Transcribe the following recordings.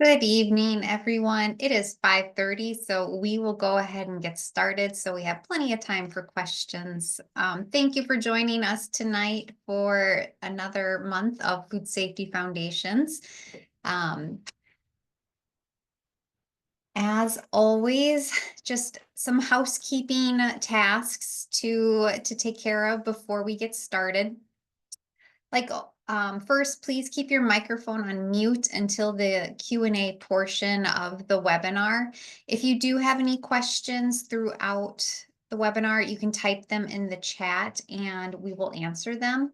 Good evening, everyone. It is 5:30, so we will go ahead and get started so we have plenty of time for questions. Thank you for joining us tonight for another month of Food Safety Foundations. Um, as always, just some housekeeping tasks to take care of before we get started. First, please keep your microphone on mute until the Q&A portion of the webinar. If you do have any questions throughout the webinar, you can type them in the chat and we will answer them.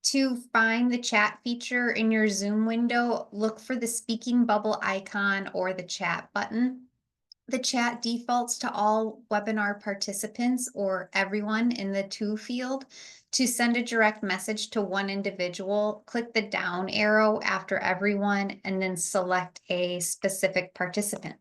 To find the chat feature in your Zoom window, look for the speaking bubble icon or the chat button. The chat defaults to all webinar participants or everyone in the to field. To send a direct message to one individual, click the down arrow after everyone and then select a specific participant.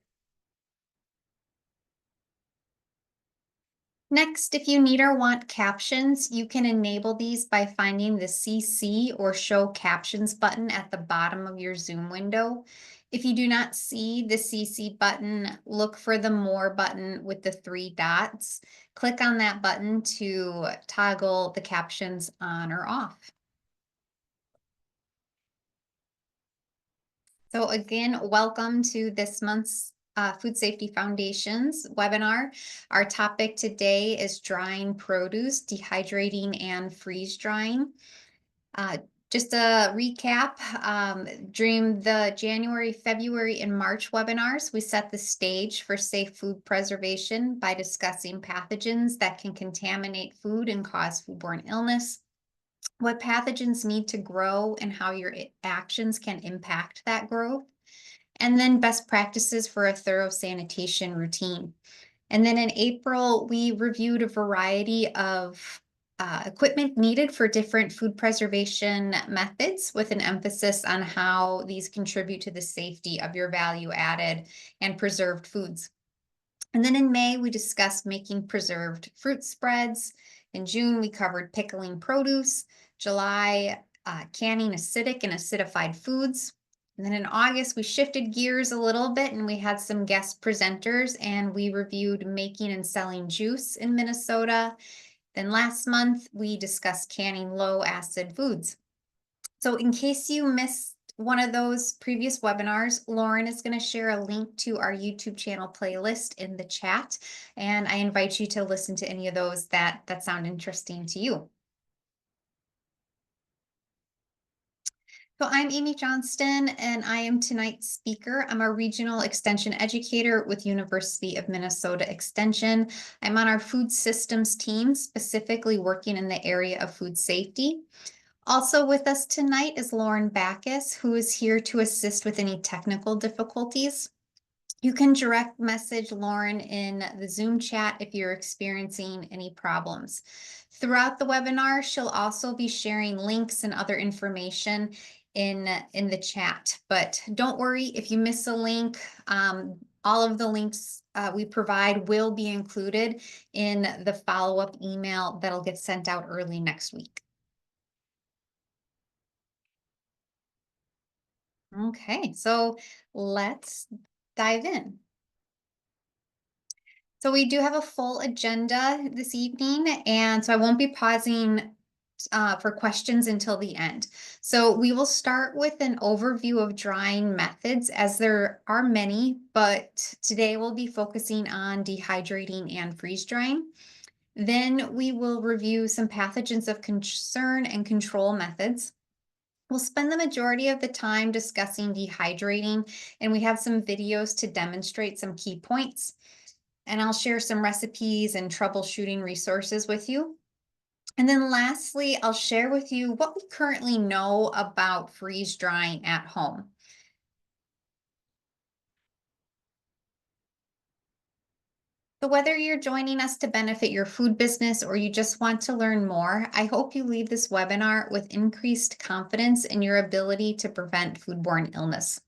Next, if you need or want captions, you can enable these by finding the CC or Show Captions button at the bottom of your Zoom window. If you do not see the CC button, look for the More button with the three dots. Click on that button to toggle the captions on or off. So again, welcome to this month's Food Safety Foundations webinar. Our topic today is drying produce, dehydrating and freeze drying. Uh, just a recap, during the January, February, and March webinars, we set the stage for safe food preservation by discussing pathogens that can contaminate food and cause foodborne illness, what pathogens need to grow and how your actions can impact that growth, and then best practices for a thorough sanitation routine. And then in April, we reviewed a variety of equipment needed for different food preservation methods with an emphasis on how these contribute to the safety of your value added and preserved foods. And then in May, we discussed making preserved fruit spreads. In June, we covered pickling produce. July, canning acidic and acidified foods. And then in August, we shifted gears a little bit and we had some guest presenters and we reviewed making and selling juice in Minnesota. Then last month, we discussed canning low acid foods. So in case you missed one of those previous webinars, Lauren is going to share a link to our YouTube channel playlist in the chat. And I invite you to listen to any of those that sound interesting to you. So I'm Amy Johnston, and I am tonight's speaker. I'm a regional extension educator with University of Minnesota Extension. I'm on our food systems team, specifically working in the area of food safety. Also with us tonight is Lauren Backus, who is here to assist with any technical difficulties. You can direct message Lauren in the Zoom chat if you're experiencing any problems. Throughout the webinar, she'll also be sharing links and other information in the chat. But don't worry if you miss a link. All of the links we provide will be included in the follow-up email that'll get sent out early next week. Okay, so let's dive in. So we do have a full agenda this evening, and so I won't be pausing for questions until the end. So we will start with an overview of drying methods, as there are many, but today we'll be focusing on dehydrating and freeze drying. Then we will review some pathogens of concern and control methods. We'll spend the majority of the time discussing dehydrating, and we have some videos to demonstrate some key points. And I'll share some recipes and troubleshooting resources with you. And then lastly, I'll share with you what we currently know about freeze drying at home. So whether you're joining us to benefit your food business or you just want to learn more, I hope you leave this webinar with increased confidence in your ability to prevent foodborne illness.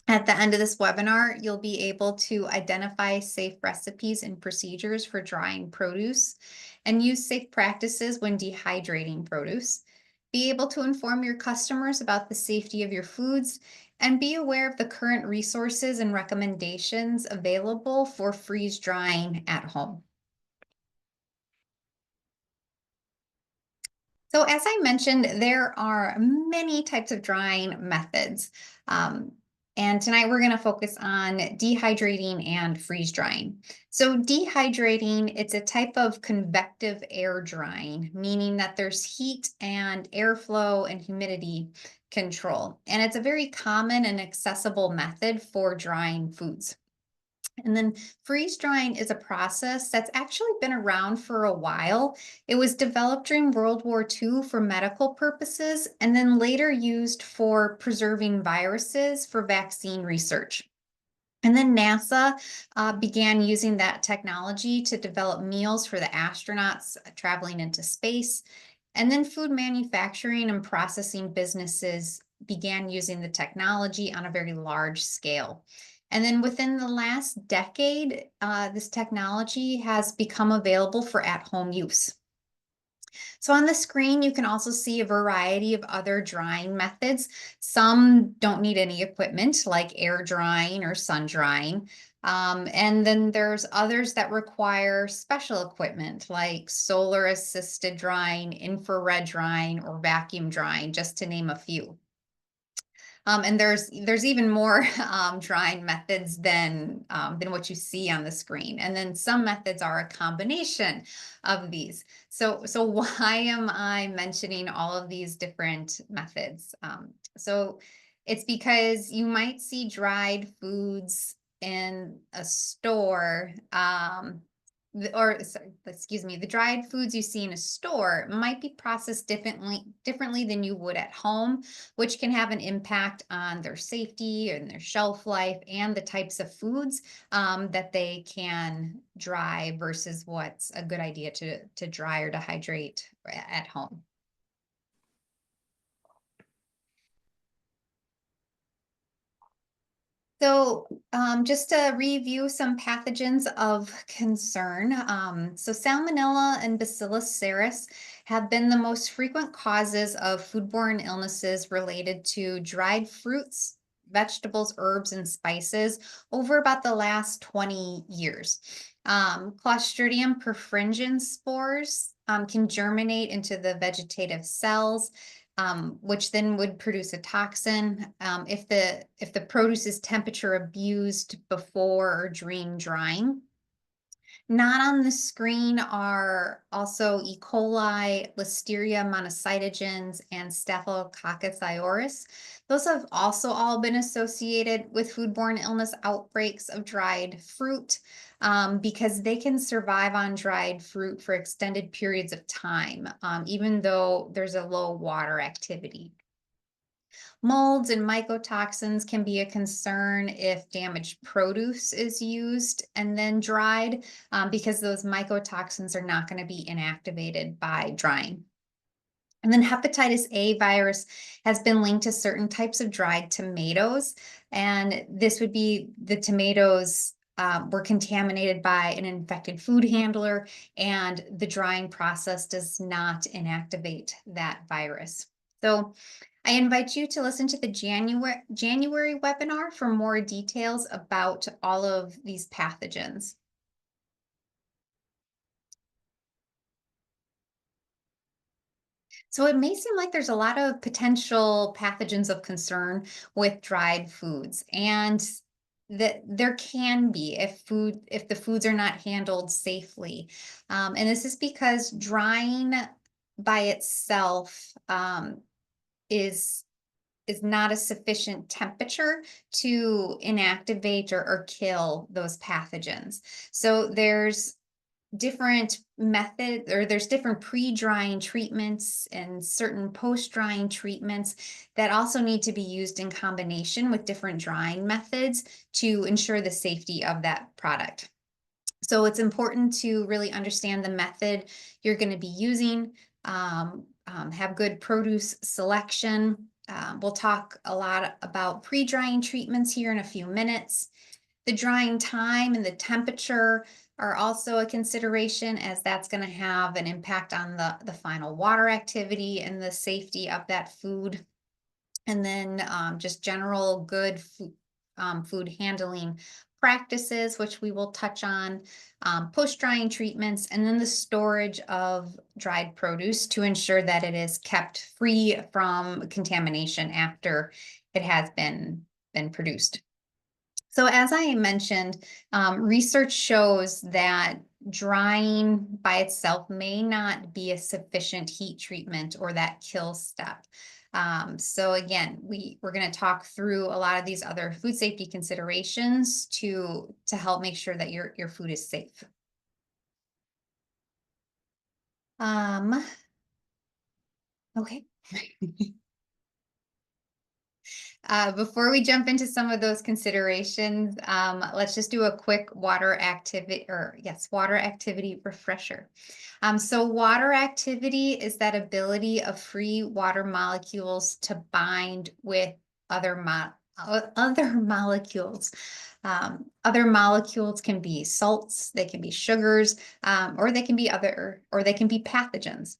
At the end of this webinar, you'll be able to identify safe recipes and procedures for drying produce and use safe practices when dehydrating produce. be able to inform your customers about the safety of your foods, and be aware of the current resources and recommendations available for freeze drying at home. So, as I mentioned, there are many types of drying methods. Um, and tonight we're going to focus on dehydrating and freeze drying. So, dehydrating, it's a type of convective air drying, meaning that there's heat and airflow and humidity control. And it's a very common and accessible method for drying foods. And then freeze drying is a process that's actually been around for a while. It was developed during World War II for medical purposes and then later used for preserving viruses for vaccine research. And then NASA began using that technology to develop meals for the astronauts traveling into space. And then food manufacturing and processing businesses began using the technology on a very large scale. And then within the last decade, this technology has become available for at home use. So on the screen, you can also see a variety of other drying methods. Some don't need any equipment, like air drying or sun drying. And then there's others that require special equipment, like solar assisted drying, infrared drying, or vacuum drying, just to name a few. And there's even more drying methods than what you see on the screen. And then some methods are a combination of these. So why am I mentioning all of these different methods? So it's because you might see dried foods in a store. Or sorry, excuse me, the dried foods you see in a store might be processed differently than you would at home, which can have an impact on their safety and their shelf life and the types of foods that they can dry versus what's a good idea to dry or dehydrate at home. So, just to review some pathogens of concern. So, Salmonella and Bacillus cereus have been the most frequent causes of foodborne illnesses related to dried fruits, vegetables, herbs, and spices over about the last 20 years. Clostridium perfringens spores can germinate into the vegetative cells, which then would produce a toxin if the produce is temperature abused before or during drying. Not on the screen are also E. coli, Listeria monocytogenes, and Staphylococcus aureus. Those have also all been associated with foodborne illness outbreaks of dried fruit because they can survive on dried fruit for extended periods of time, even though there's a low water activity. Molds and mycotoxins can be a concern if damaged produce is used and then dried, because those mycotoxins are not going to be inactivated by drying. And then hepatitis A virus has been linked to certain types of dried tomatoes. And this would be the tomatoes were contaminated by an infected food handler, and the drying process does not inactivate that virus. So I invite you to listen to the January webinar for more details about all of these pathogens. So it may seem like there's a lot of potential pathogens of concern with dried foods, and that there can be if the foods are not handled safely. And this is because drying by itself is is not a sufficient temperature to inactivate or kill those pathogens. So there's different pre-drying treatments and certain post-drying treatments that also need to be used in combination with different drying methods to ensure the safety of that product. So it's important to really understand the method you're going to be using, have good produce selection. We'll talk a lot about pre-drying treatments here in a few minutes. The drying time and the temperature are also a consideration, as that's going to have an impact on the final water activity and the safety of that food. And then just general good food handling practices, which we will touch on, post-drying treatments, and then the storage of dried produce to ensure that it is kept free from contamination after it has been produced. So, as I mentioned, research shows that drying by itself may not be a sufficient heat treatment or that kill step. So again, we're going to talk through a lot of these other food safety considerations to help make sure that your food is safe. Um, okay. Before we jump into some of those considerations, let's just do a quick water activity refresher. So water activity is that ability of free water molecules to bind with other molecules. Other molecules can be salts, they can be sugars, or they can be pathogens.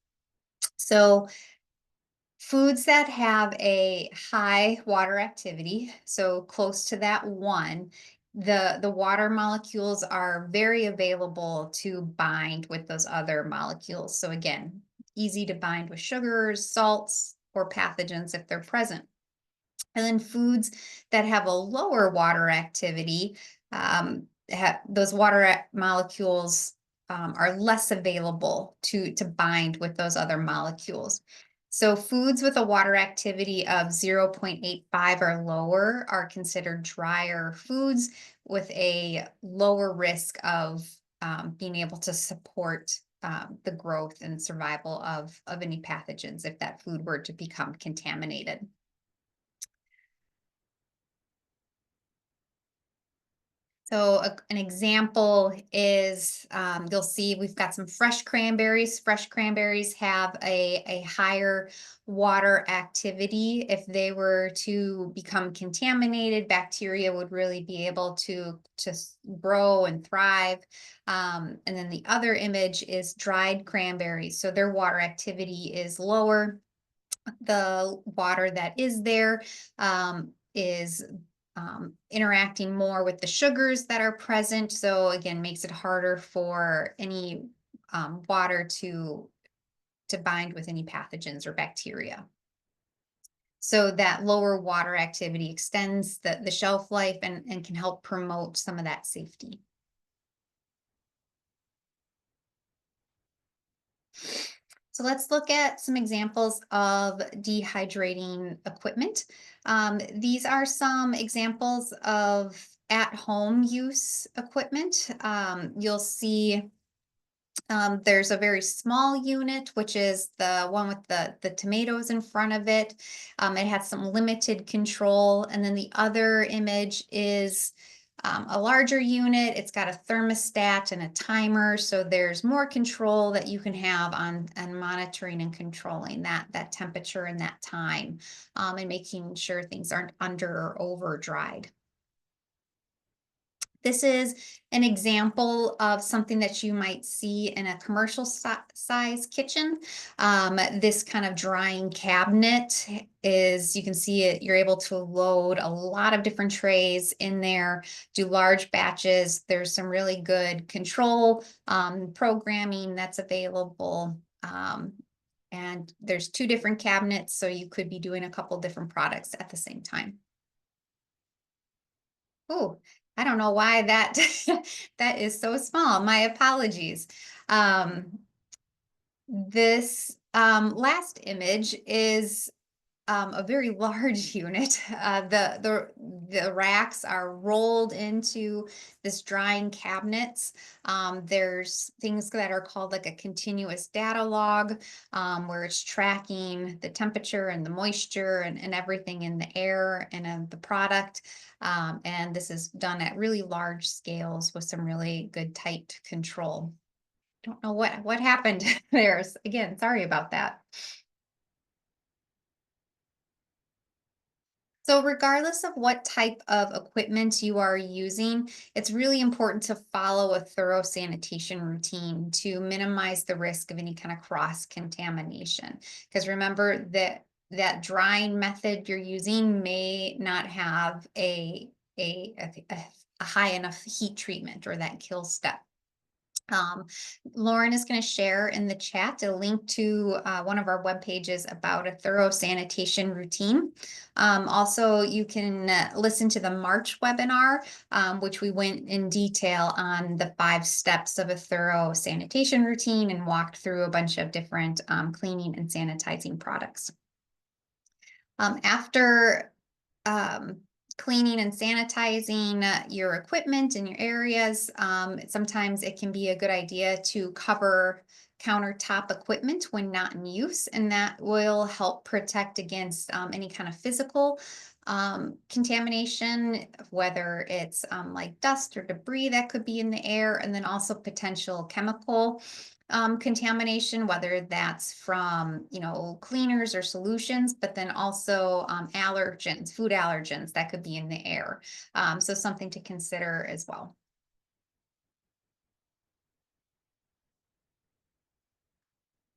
So foods that have a high water activity, so close to that one, the water molecules are very available to bind with those other molecules. So again, easy to bind with sugars, salts, or pathogens if they're present. And then foods that have a lower water activity, those molecules are less available to bind with those other molecules. So foods with a water activity of 0.85 or lower are considered drier foods with a lower risk of being able to support the growth and survival of any pathogens if that food were to become contaminated. So an example is you'll see we've got some fresh cranberries. Fresh cranberries have a higher water activity. If they were to become contaminated, bacteria would really be able to grow and thrive. And then the other image is dried cranberries. So their water activity is lower. The water that is there is interacting more with the sugars that are present. So again, makes it harder for any water to bind with any pathogens or bacteria. So that lower water activity extends the shelf life and can help promote some of that safety. So let's look at some examples of dehydrating equipment. These are some examples of at-home use equipment. You'll see there's a very small unit, which is the one with the tomatoes in front of it. It has some limited control. And then the other image is a larger unit. It's got a thermostat and a timer. So there's more control that you can have on monitoring and controlling that temperature and that time, and making sure things aren't under or over dried. This is an example of something that you might see in a commercial size kitchen. This kind of drying cabinet is, you can see it, you're able to load a lot of different trays in there, do large batches. There's some really good control programming that's available. And there's two different cabinets, so you could be doing a couple different products at the same time. Oh, I don't know why that that is so small. My apologies. Um, this last image is a very large unit. The racks are rolled into this drying cabinets. There's things that are called like a continuous data log, where it's tracking the temperature and the moisture and everything in the air and the product. And this is done at really large scales with some really good tight control. Don't know what happened there. Again, sorry about that. So regardless of what type of equipment you are using, it's really important to follow a thorough sanitation routine to minimize the risk of any kind of cross contamination. Because remember that drying method you're using may not have a high enough heat treatment or that kill step. Um, Lauren is going to share in the chat a link to one of our web pages about a thorough sanitation routine. Also, you can listen to the March webinar, which we went in detail on the 5 steps of a thorough sanitation routine and walked through a bunch of different cleaning and sanitizing products. After um, cleaning and sanitizing your equipment in your areas, sometimes it can be a good idea to cover countertop equipment when not in use, and that will help protect against any kind of physical contamination, whether it's like dust or debris that could be in the air, and then also potential chemical contamination, whether that's from, cleaners or solutions, but then also allergens, food allergens that could be in the air. So something to consider as well.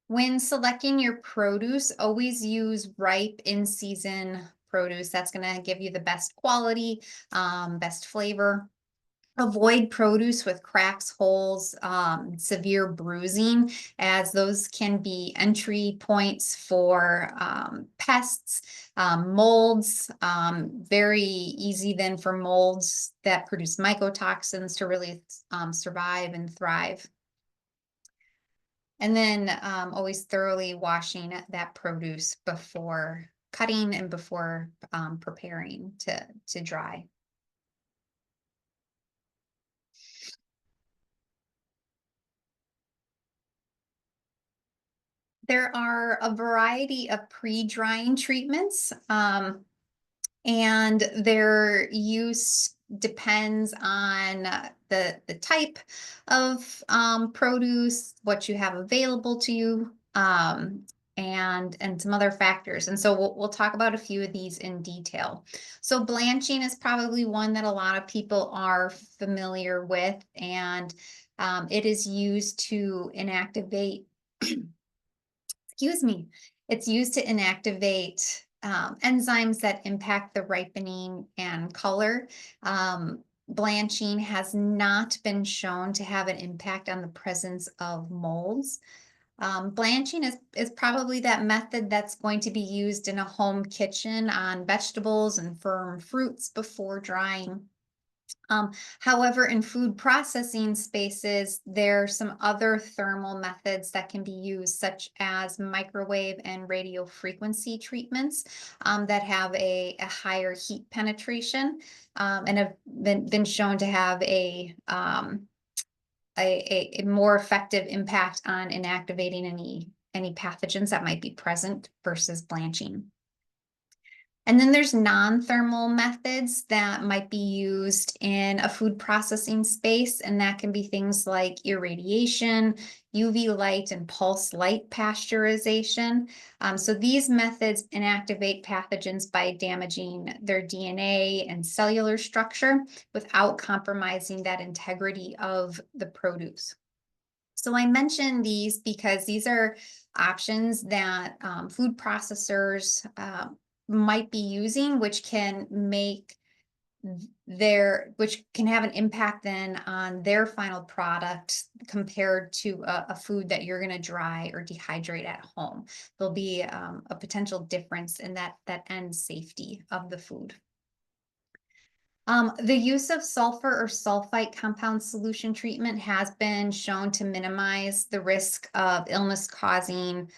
When selecting your produce, always use ripe in season produce. That's going to give you the best quality, best flavor. Avoid produce with cracks, holes, severe bruising, as those can be entry points for pests, molds. Very easy then for molds that produce mycotoxins to really survive and thrive. And then always thoroughly washing that produce before cutting and before preparing to dry. There are a variety of pre-drying treatments, and their use depends on the type of produce, what you have available to you, and some other factors. And so we'll talk about a few of these in detail. So blanching is probably one that a lot of people are familiar with, and it is used to inactivate excuse me, it's used to inactivate enzymes that impact the ripening and color. Blanching has not been shown to have an impact on the presence of molds. Blanching is probably that method that's going to be used in a home kitchen on vegetables and firm fruits before drying. However, in food processing spaces, there are some other thermal methods that can be used, such as microwave and radio frequency treatments that have a higher heat penetration and have been shown to have a more effective impact on inactivating any pathogens that might be present versus blanching. And then there's non-thermal methods that might be used in a food processing space, and that can be things like irradiation, UV light, and pulse light pasteurization. So these methods inactivate pathogens by damaging their DNA and cellular structure without compromising that integrity of the produce. So I mention these because these are options that food processors might be using, which can make which can have an impact then on their final product compared to a food that you're going to dry or dehydrate at home. There'll be a potential difference in that end safety of the food. The use of sulfur or sulfite compound solution treatment has been shown to minimize the risk of illness causing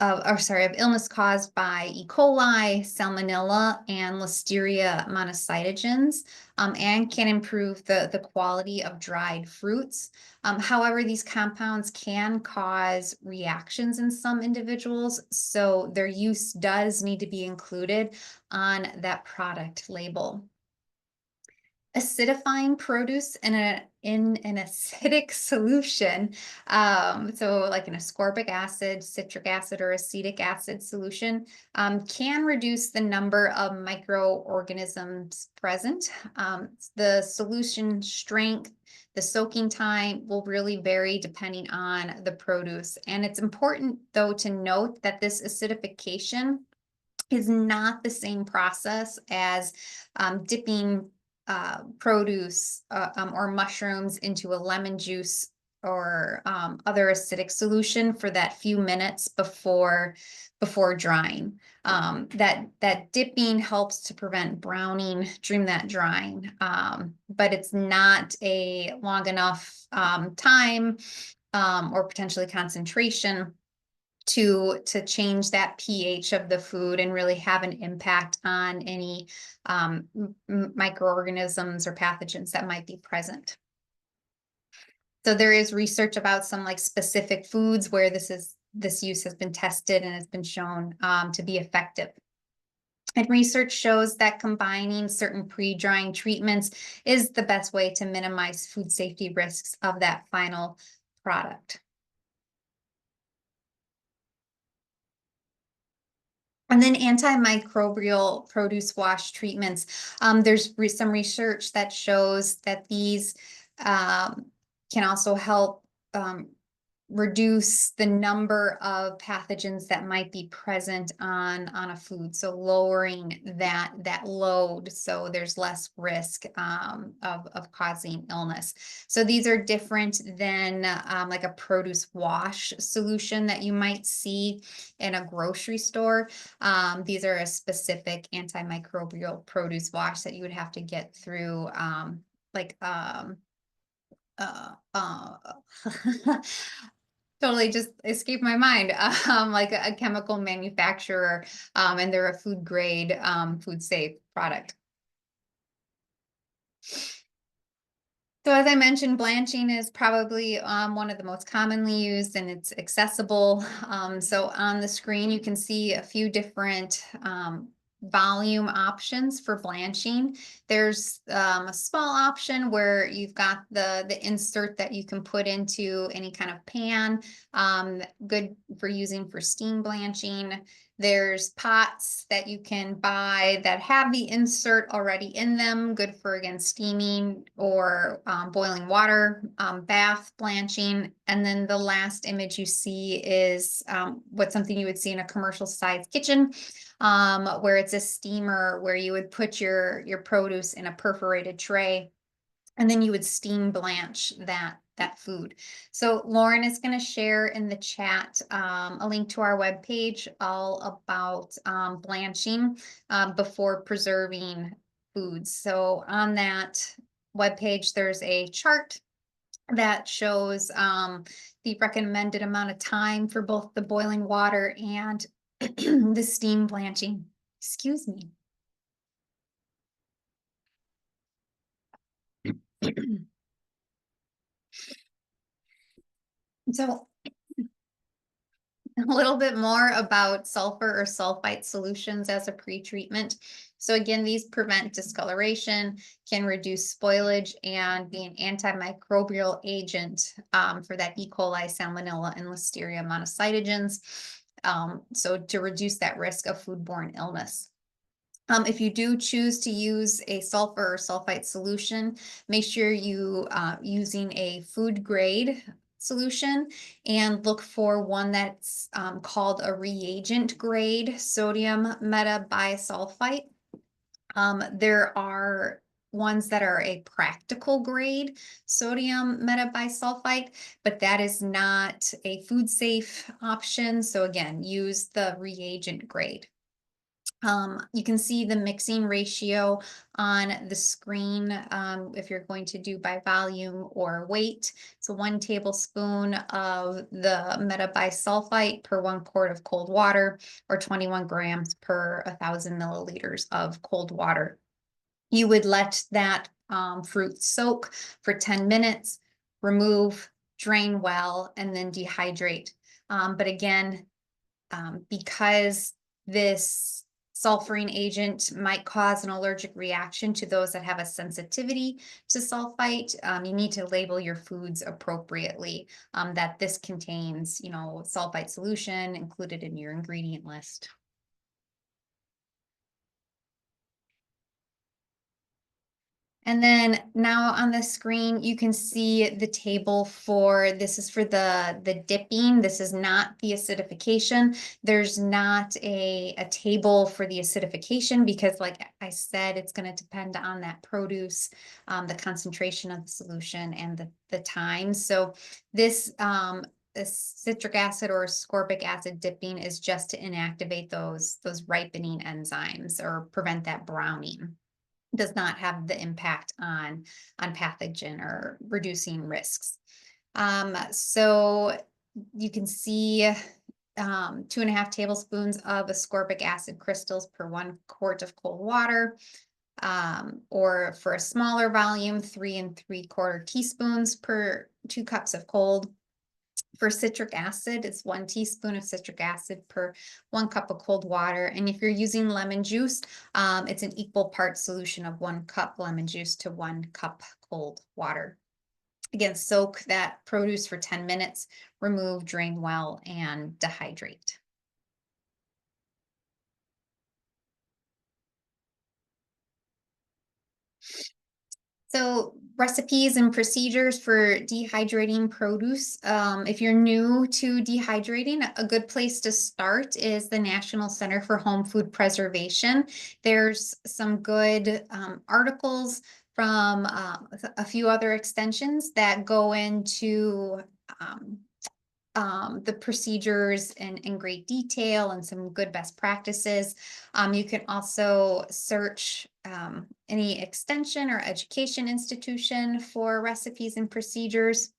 of illness caused by E. coli, Salmonella, and Listeria monocytogenes, and can improve the quality of dried fruits. However, these compounds can cause reactions in some individuals, so their use does need to be included on that product label. Acidifying produce in an acidic solution, so like an ascorbic acid, citric acid, or acetic acid solution, can reduce the number of microorganisms present. The solution strength, the soaking time will really vary depending on the produce. And it's important, though, to note that this acidification is not the same process as dipping produce or mushrooms into a lemon juice or other acidic solution for that few minutes before drying. That dipping helps to prevent browning during that drying, but it's not a long enough time or potentially concentration to change that pH of the food and really have an impact on any microorganisms or pathogens that might be present. So there is research about some like specific foods where this use has been tested and has been shown to be effective. And research shows that combining certain pre-drying treatments is the best way to minimize food safety risks of that final product. And then antimicrobial produce wash treatments. There's some research that shows that these can also help reduce the number of pathogens that might be present on a food, so lowering that load so there's less risk of causing illness. So these are different than like a produce wash solution that you might see in a grocery store. These are a specific antimicrobial produce wash that you would have to get through like uh, uh, totally just escaped my mind. Like a chemical manufacturer, and they're a food grade, food safe product. So as I mentioned, blanching is probably one of the most commonly used and it's accessible. So on the screen, you can see a few different volume options for blanching. There's a small option where you've got the insert that you can put into any kind of pan, good for using for steam blanching. There's pots that you can buy that have the insert already in them, good for, again, steaming or boiling water, bath blanching. And then the last image you see is what's something you would see in a commercial size kitchen, where it's a steamer where you would put your produce in a perforated tray and then you would steam blanch that food. So Lauren is going to share in the chat a link to our webpage all about blanching before preserving foods. So on that webpage, there's a chart that shows the recommended amount of time for both the boiling water and the steam blanching. Excuse me. So a little bit more about sulfur or sulfite solutions as a pre-treatment. So again, these prevent discoloration, can reduce spoilage, and be an antimicrobial agent for that E. coli, Salmonella, and Listeria monocytogens. So to reduce that risk of foodborne illness. If you do choose to use a sulfur or sulfite solution, make sure you using a food grade solution and look for one that's called a reagent grade sodium metabisulfite. There are ones that are a practical grade sodium metabisulfite, but that is not a food safe option. So again, use the reagent grade. You can see the mixing ratio on the screen if you're going to do by volume or weight. So 1 tablespoon of the metabisulfite per 1 quart of cold water, or 21 grams per 1,000 milliliters of cold water. You would let that fruit soak for 10 minutes, remove, drain well, and then dehydrate. But again, because this sulfuring agent might cause an allergic reaction to those that have a sensitivity to sulfite. You need to label your foods appropriately, that this contains, sulfite solution included in your ingredient list. And then now on the screen, you can see the table this is for the dipping. This is not the acidification. There's not a table for the acidification because, like I said, it's going to depend on that produce, the concentration of the solution, and the time. So this citric acid or ascorbic acid dipping is just to inactivate those ripening enzymes or prevent that browning. Does not have the impact on pathogen or reducing risks. So you can see 2.5 tablespoons of ascorbic acid crystals per 1 quart of cold water. Or for a smaller volume, 3 3/4 teaspoons per 2 cups of cold. For citric acid, it's 1 teaspoon of citric acid per 1 cup of cold water. And if you're using lemon juice, it's an equal part solution of 1 cup lemon juice to 1 cup cold water. Again, soak that produce for 10 minutes, remove, drain well, and dehydrate. So recipes and procedures for dehydrating produce. If you're new to dehydrating, a good place to start is the National Center for Home Food Preservation. There's some good articles from a few other extensions that go into um, the procedures in great detail and some good best practices. You can also search any extension or education institution for recipes and procedures.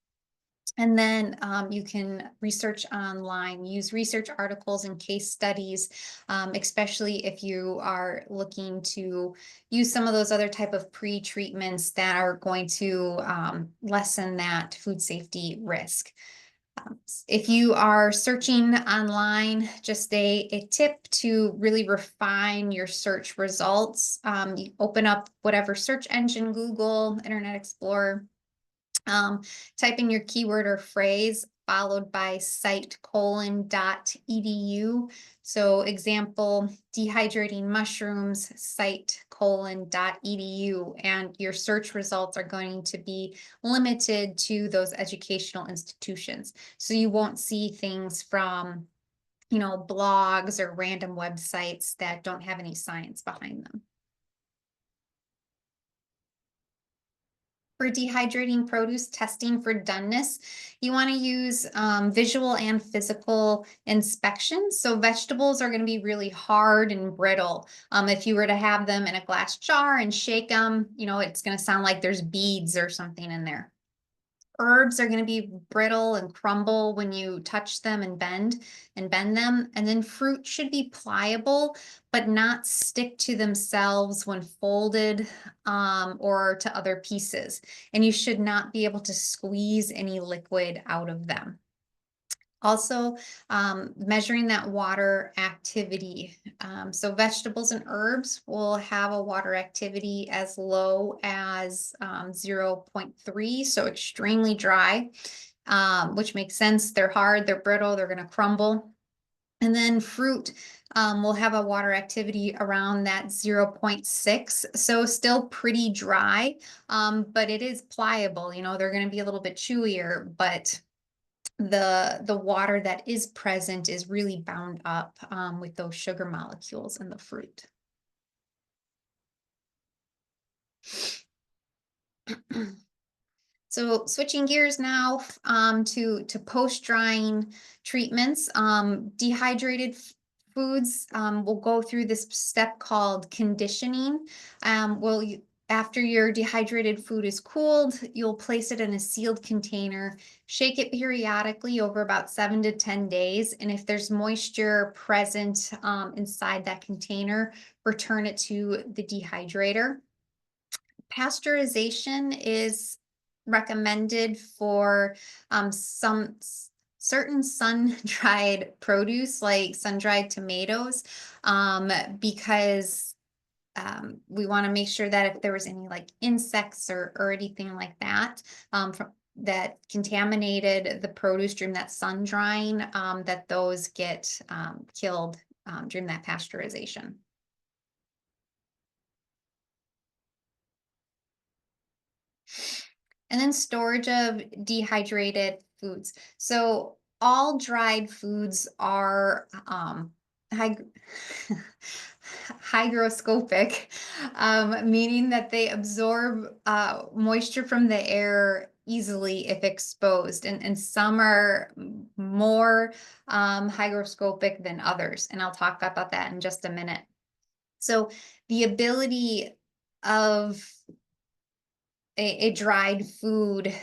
And then you can research online, use research articles and case studies, especially if you are looking to use some of those other type of pre-treatments that are going to lessen that food safety risk. If you are searching online, just a tip to really refine your search results. You open up whatever search engine, Google, Internet Explorer, type in your keyword or phrase followed by site:/.edu. So example, dehydrating mushrooms, site:/.edu, and your search results are going to be limited to those educational institutions. So you won't see things from, blogs or random websites that don't have any science behind them. For dehydrating produce testing for doneness, you want to use visual and physical inspections. So vegetables are going to be really hard and brittle. If you were to have them in a glass jar and shake them, it's going to sound like there's beads or something in there. Herbs are going to be brittle and crumble when you touch them and bend them. And then fruit should be pliable, but not stick to themselves when folded or to other pieces. And you should not be able to squeeze any liquid out of them. Also, measuring that water activity. So vegetables and herbs will have a water activity as low as 0.3, so extremely dry, which makes sense. They're hard, they're brittle, they're going to crumble. And then fruit will have a water activity around that 0.6, so still pretty dry, but it is pliable. They're going to be a little bit chewier, but the water that is present is really bound up with those sugar molecules in the fruit. So switching gears now to post-drying treatments, dehydrated foods will go through this step called conditioning. After your dehydrated food is cooled, you'll place it in a sealed container, shake it periodically over about 7 to 10 days. And if there's moisture present inside that container, return it to the dehydrator. Pasteurization is recommended for certain sun-dried produce, like sun-dried tomatoes, because we want to make sure that if there was any like insects or anything like that from that contaminated the produce during that sun drying, that those get killed during that pasteurization. And then storage of dehydrated foods. So all dried foods are hygr hygroscopic, meaning that they absorb moisture from the air easily if exposed. And some are more hygroscopic than others. And I'll talk about that in just a minute. So the ability of a dried food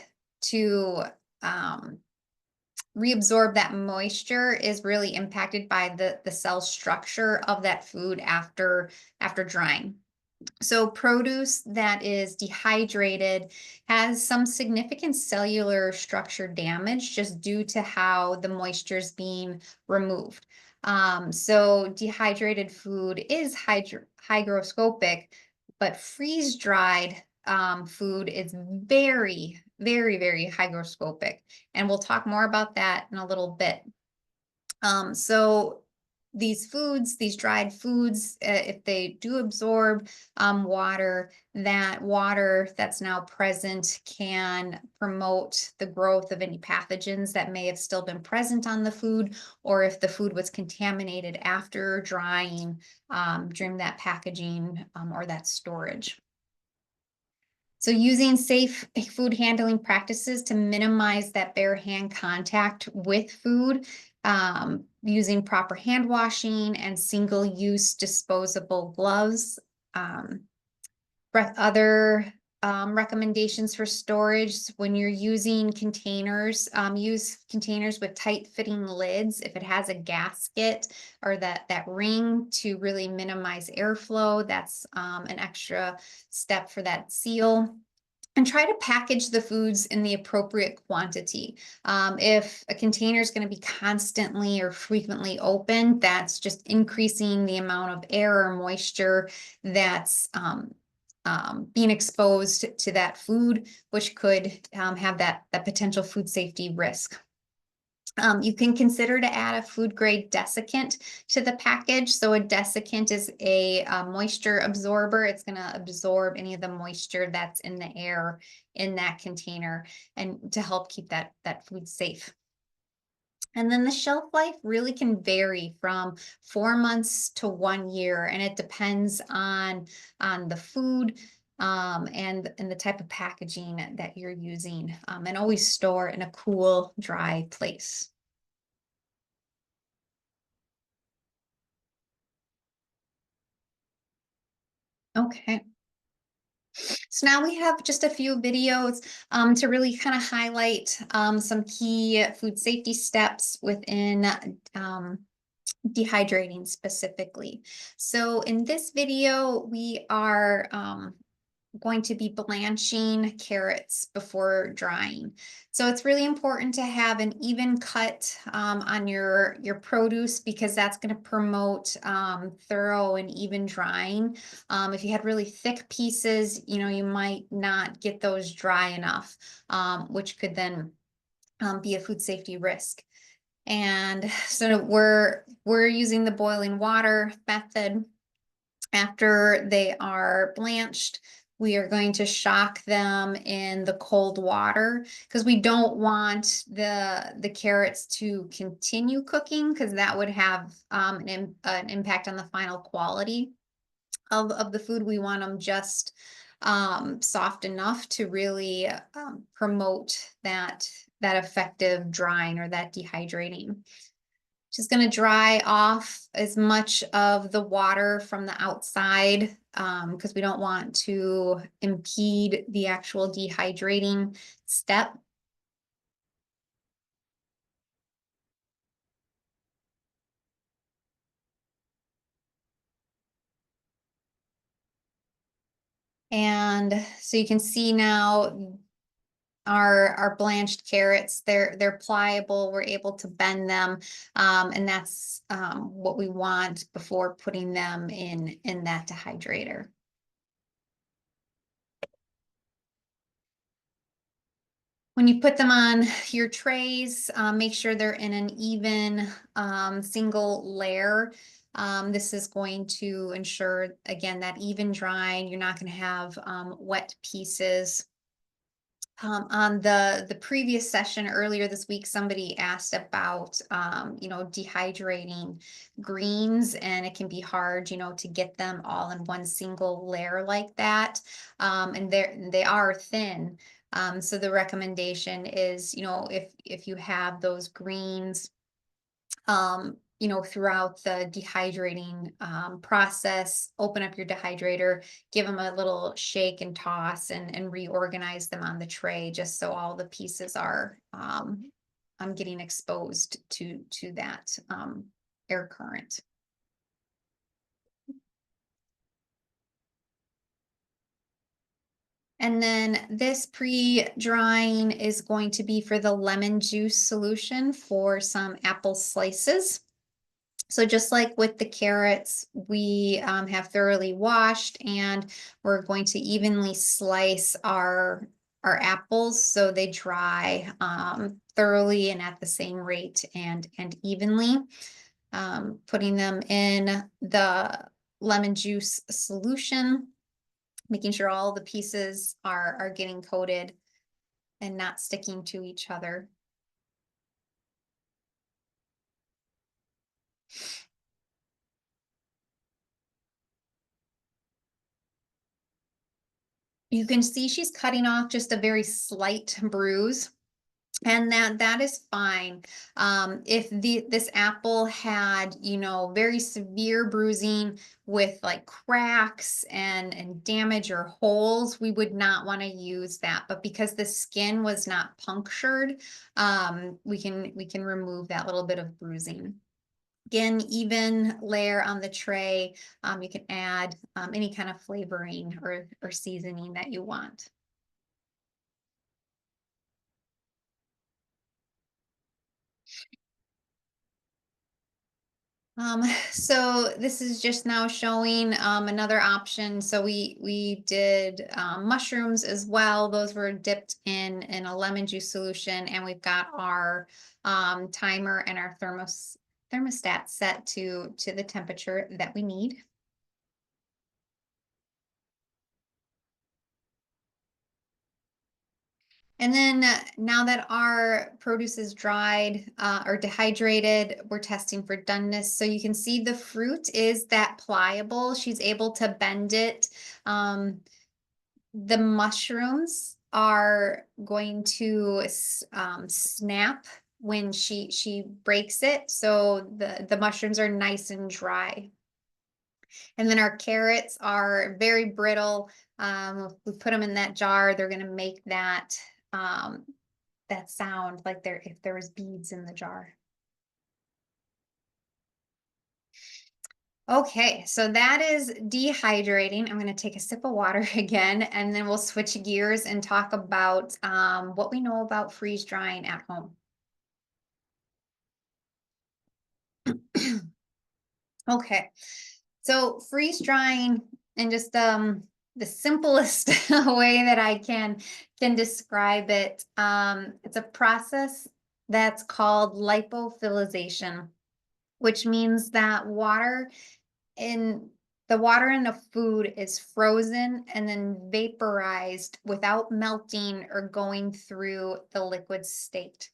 to um, reabsorb that moisture is really impacted by the cell structure of that food after drying. So produce that is dehydrated has some significant cellular structure damage just due to how the moisture is being removed. So dehydrated food is hygroscopic, but freeze dried food is very, very, very hygroscopic. And we'll talk more about that in a little bit. So these foods, these dried foods, if they do absorb water, that water that's now present can promote the growth of any pathogens that may have still been present on the food, or if the food was contaminated after drying during that packaging or that storage. So using safe food handling practices to minimize that bare hand contact with food, using proper hand washing and single-use disposable gloves. Um, Other recommendations for storage: when you're using containers, use containers with tight fitting lids. If it has a gasket or that ring, to really minimize airflow, that's an extra step for that seal. And try to package the foods in the appropriate quantity. If a container is going to be constantly or frequently open, that's just increasing the amount of air or moisture that's being exposed to that food, which could have that potential food safety risk. You can consider to add a food grade desiccant to the package. So a desiccant is a moisture absorber. It's going to absorb any of the moisture that's in the air in that container, and to help keep that food safe. And then the shelf life really can vary from 4 months to 1 year, and it depends on the food and the type of packaging that you're using. And always store in a cool, dry place. Okay. So now we have just a few videos to really kind of highlight some key food safety steps within dehydrating specifically. So in this video, we are going to be blanching carrots before drying. So it's really important to have an even cut on your produce, because that's going to promote thorough and even drying. If you had really thick pieces, you might not get those dry enough, which could then be a food safety risk. And so we're using the boiling water method. After they are blanched, we are going to shock them in the cold water, because we don't want the carrots to continue cooking, because that would have an impact on the final quality of the food. We want them just soft enough to really promote that effective drying or that dehydrating. Just going to dry off as much of the water from the outside, because we don't want to impede the actual dehydrating step. And so you can see now our blanched carrots, they're pliable. We're able to bend them, and that's what we want before putting them in that dehydrator. When you put them on your trays, make sure they're in an even single layer. This is going to ensure, again, that even drying. You're not going to have wet pieces. On the previous session earlier this week, somebody asked about dehydrating greens, and it can be hard, to get them all in one single layer like that. And they are thin. So the recommendation is, if you have those greens, throughout the dehydrating process, open up your dehydrator, give them a little shake and toss, and reorganize them on the tray, just so all the pieces are getting exposed to that air current. And then this pre-drying is going to be for the lemon juice solution for some apple slices. So just like with the carrots, we have thoroughly washed, and we're going to evenly slice our apples so they dry thoroughly and at the same rate and evenly. Putting them in the lemon juice solution, making sure all the pieces are getting coated and not sticking to each other. You can see she's cutting off just a very slight bruise, and that is fine. If this apple had, very severe bruising with like cracks and damage or holes, we would not want to use that. But because the skin was not punctured, we can remove that little bit of bruising. Again, even layer on the tray. You can add any kind of flavoring or seasoning that you want. So this is just now showing another option. So we did mushrooms as well. Those were dipped in a lemon juice solution, and we've got our timer and our thermostat set to the temperature that we need. And then now that our produce is dried or dehydrated, we're testing for doneness. So you can see the fruit is that pliable. She's able to bend it. The mushrooms are going to snap when she breaks it. So the mushrooms are nice and dry. And then our carrots are very brittle. If we put them in that jar, they're going to make um, that sound like if there was beads in the jar. Okay, so that is dehydrating. I'm going to take a sip of water again, and then we'll switch gears and talk about what we know about freeze drying at home. Okay, so freeze drying, and just the simplest way that I can describe it, it's a process that's called lipophilization, which means that in the water in a food is frozen and then vaporized without melting or going through the liquid state.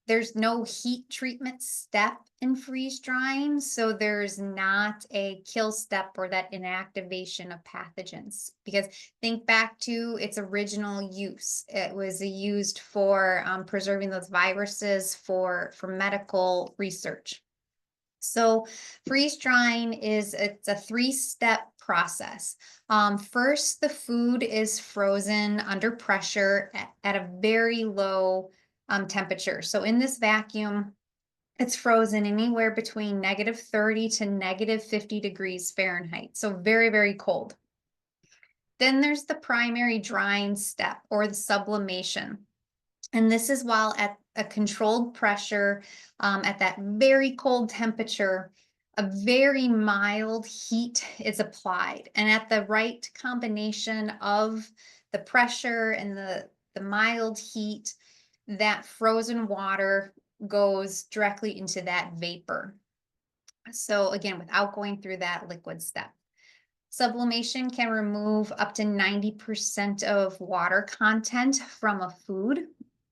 There's no heat treatment step in freeze drying, so there's not a kill step or that inactivation of pathogens. Because think back to its original use. It was used for preserving those viruses for medical research. So freeze drying it's a three-step process. First, the food is frozen under pressure at a very low temperature. So in this vacuum, it's frozen anywhere between -30 to -50 degrees Fahrenheit. So very, very cold. Then there's the primary drying step, or the sublimation. And this is while at a controlled pressure, at that very cold temperature, a very mild heat is applied. And at the right combination of the pressure and the mild heat, that frozen water goes directly into that vapor. So again, without going through that liquid step. Sublimation can remove up to 90% of water content from a food.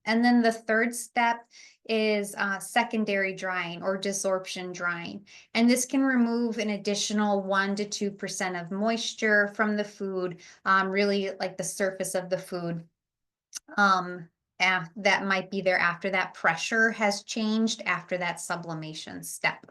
And then the third step is secondary drying or desorption drying. And this can remove an additional 1 to 2% of moisture from the food, really like the surface of the food. Um, that might be there after that pressure has changed after that sublimation step.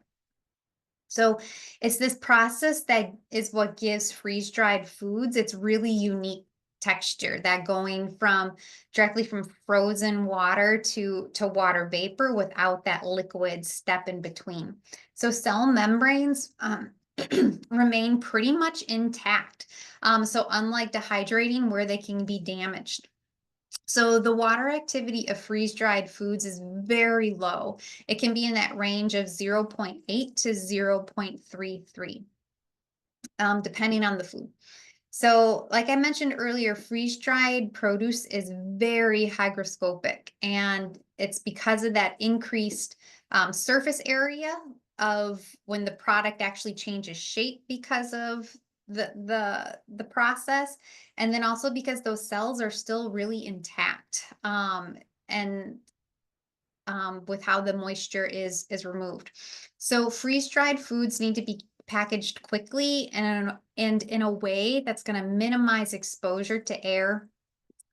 So it's this process that is what gives freeze-dried foods its really unique texture, that going from directly from frozen water to water vapor without that liquid step in between. So cell membranes remain pretty much intact. So unlike dehydrating where they can be damaged. So the water activity of freeze-dried foods is very low. It can be in that range of 0.8 to 0.33, depending on the food. So, like I mentioned earlier, freeze-dried produce is very hygroscopic, and it's because of that increased surface area of when the product actually changes shape because of the process, and then also because those cells are still really intact, and with how the moisture is removed. So freeze-dried foods need to be packaged quickly and in a way that's going to minimize exposure to air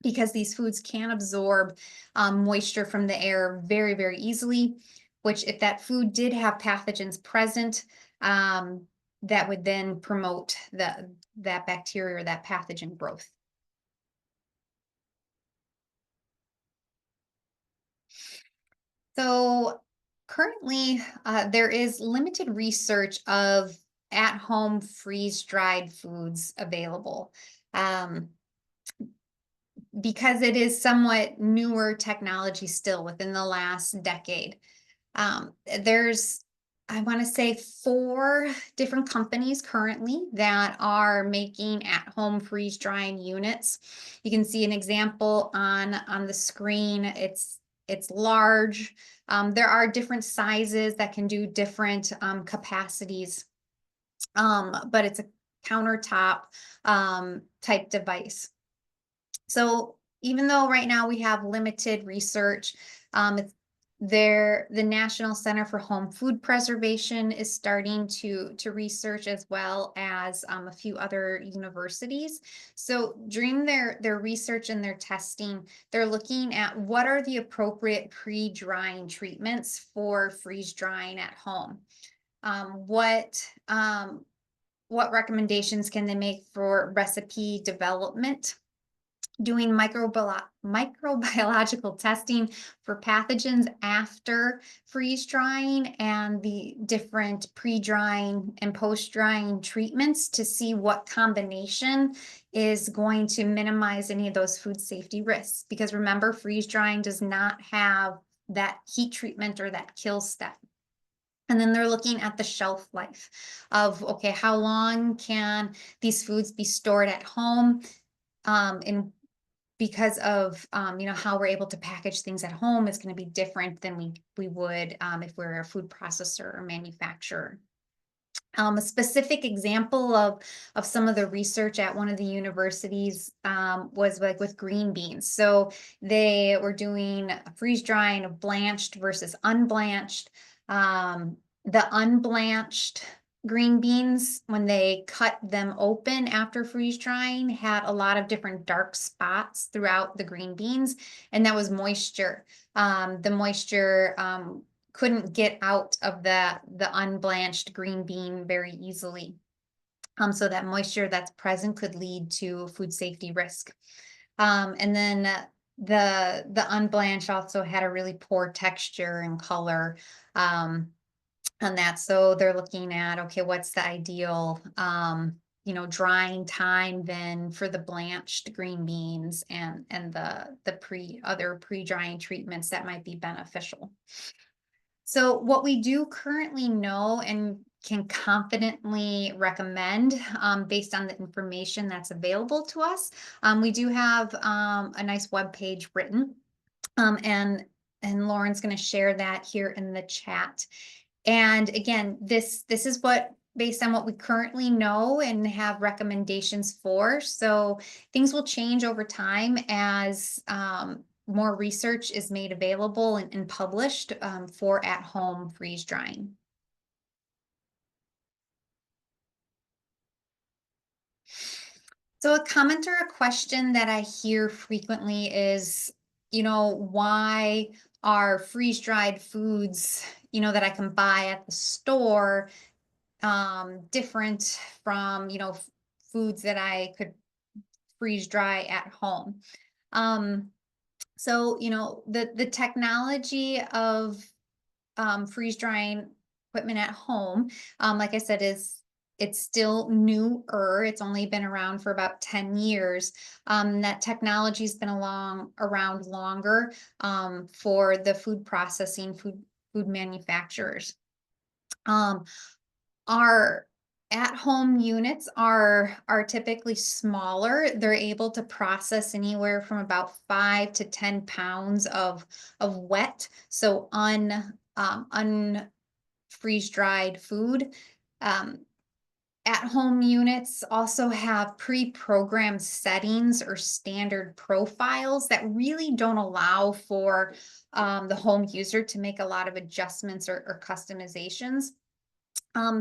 because these foods can absorb moisture from the air very, very easily, which if that food did have pathogens present, that would then promote that bacteria or that pathogen growth. So currently, there is limited research of at-home freeze-dried foods available um, because it is somewhat newer technology still within the last decade. There's, I want to say, 4 different companies currently that are making at-home freeze-drying units. You can see an example on the screen. It's large. There are different sizes that can do different capacities, but it's a countertop type device. So even though right now we have limited research, it's the National Center for Home Food Preservation is starting to research as well as a few other universities. So during their research and their testing, they're looking at what are the appropriate pre-drying treatments for freeze drying at home. Um, what um, what recommendations can they make for recipe development? Doing microbiological testing for pathogens after freeze drying and the different pre-drying and post-drying treatments to see what combination is going to minimize any of those food safety risks. Because remember, freeze drying does not have that heat treatment or that kill step. And then they're looking at the shelf life of, okay, how long can these foods be stored at home? In because of how we're able to package things at home is going to be different than we would if we're a food processor or manufacturer. A specific example of some of the research at one of the universities was like with green beans. So they were doing freeze drying of blanched versus unblanched. The unblanched green beans, when they cut them open after freeze drying, had a lot of different dark spots throughout the green beans, and that was moisture. The moisture couldn't get out of the unblanched green bean very easily. So that moisture that's present could lead to food safety risk. And then the unblanched also had a really poor texture and color on that. So they're looking at, okay, what's the ideal drying time than for the blanched green beans and the other pre-drying treatments that might be beneficial. So what we do currently know and can confidently recommend, based on the information that's available to us, we do have a nice web page written, um, and and Lauren's going to share that here in the chat. And again, this is what based on what we currently know and have recommendations for. So things will change over time as more research is made available and published for at-home freeze drying. So a comment or a question that I hear frequently is, why are freeze dried foods, that I can buy at the store, different from, foods that I could freeze dry at home. Um, so, the technology of freeze drying equipment at home, like I said, it's still newer. It's only been around for about 10 years. That technology's been around longer for the food processing, food manufacturers. Um, Our at-home units are typically smaller. They're able to process anywhere from about 5 to 10 pounds of wet, so unfreeze-dried food. Um, At-home units also have pre-programmed settings or standard profiles that really don't allow for the home user to make a lot of adjustments or customizations.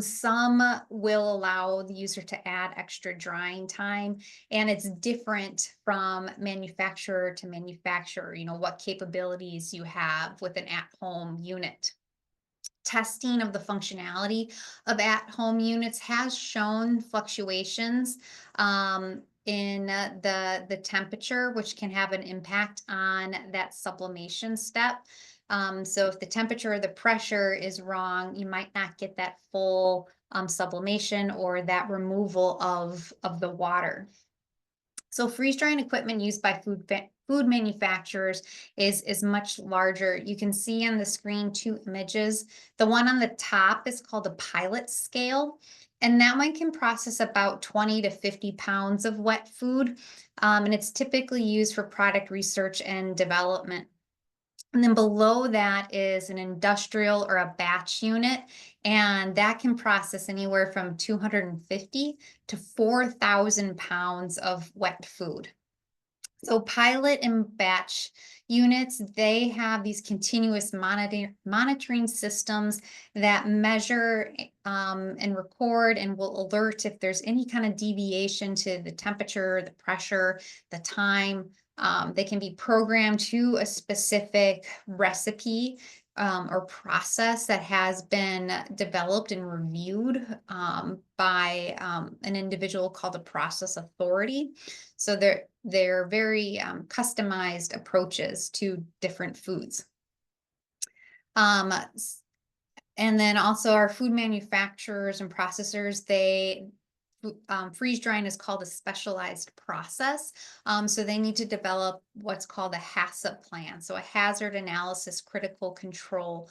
Some will allow the user to add extra drying time, and it's different from manufacturer to manufacturer, what capabilities you have with an at-home unit. Testing of the functionality of at-home units has shown fluctuations in the temperature, which can have an impact on that sublimation step. So if the temperature or the pressure is wrong, you might not get that full sublimation or that removal of the water. So freeze drying equipment used by food manufacturers is much larger. You can see on the screen two images. The one on the top is called a pilot scale, and that one can process about 20 to 50 pounds of wet food. And it's typically used for product research and development. And then below that is an industrial or a batch unit, and that can process anywhere from 250 to 4,000 pounds of wet food. So pilot and batch units, they have these continuous monitoring systems that measure and record and will alert if there's any kind of deviation to the temperature, the pressure, the time. They can be programmed to a specific recipe or process that has been developed and reviewed by an individual called a process authority. So they're very customized approaches to different foods. Um, and then also our food manufacturers and processors, freeze drying is called a specialized process. So they need to develop what's called a HACCP plan. So a hazard analysis critical control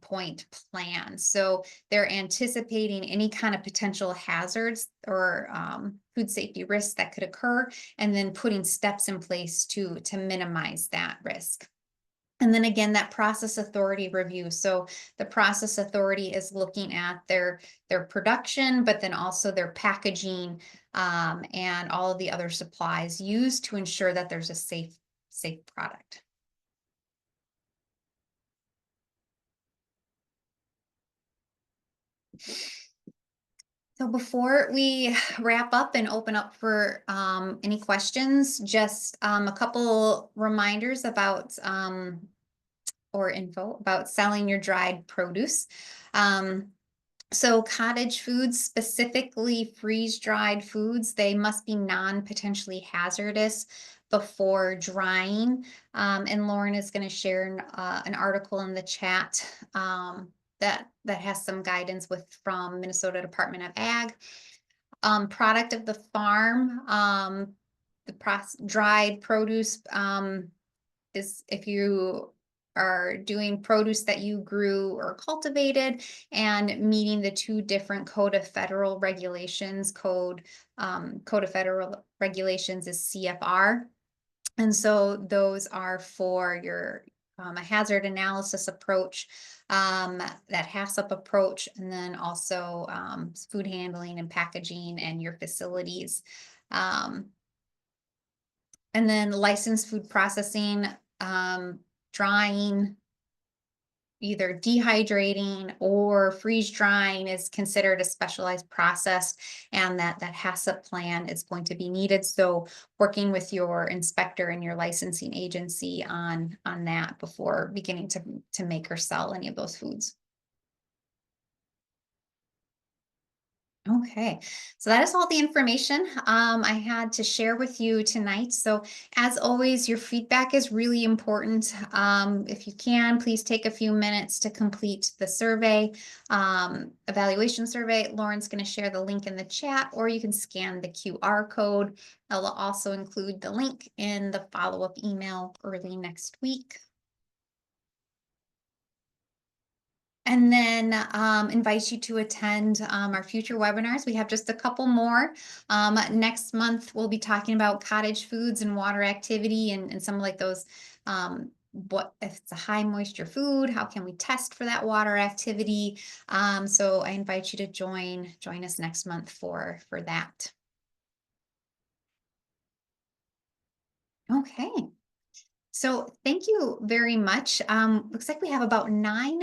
point plan. So they're anticipating any kind of potential hazards or food safety risks that could occur, and then putting steps in place to minimize that risk. And then again, that process authority review. So the process authority is looking at their production, but then also their packaging and all of the other supplies used to ensure that there's a safe product. So before we wrap up and open up for any questions, just a couple reminders about or info about selling your dried produce. Um, so cottage foods, specifically freeze-dried foods, they must be non-potentially hazardous before drying. And Lauren is going to share an article in the chat that has some guidance from Minnesota Department of Ag. product of the farm. The dried produce is if you are doing produce that you grew or cultivated and meeting the two different code of federal regulations. Code of federal regulations is CFR, and so those are for your a hazard analysis approach, that HACCP approach, and then also food handling and packaging and your facilities. Um, and then licensed food processing, drying, either dehydrating or freeze drying is considered a specialized process, and that HACCP plan is going to be needed. So working with your inspector and your licensing agency on that before beginning to make or sell any of those foods. Okay, so that is all the information I had to share with you tonight. So, as always, your feedback is really important. If you can, please take a few minutes to complete the survey, evaluation survey. Lauren's going to share the link in the chat, or you can scan the QR code. I'll also include the link in the follow up email early next week. And then invite you to attend our future webinars. We have just a couple more. Next month, we'll be talking about cottage foods and water activity and some like those. What if it's a high moisture food? How can we test for that water activity? So I invite you to join us next month for that. Okay. So thank you very much. Looks like we have about 9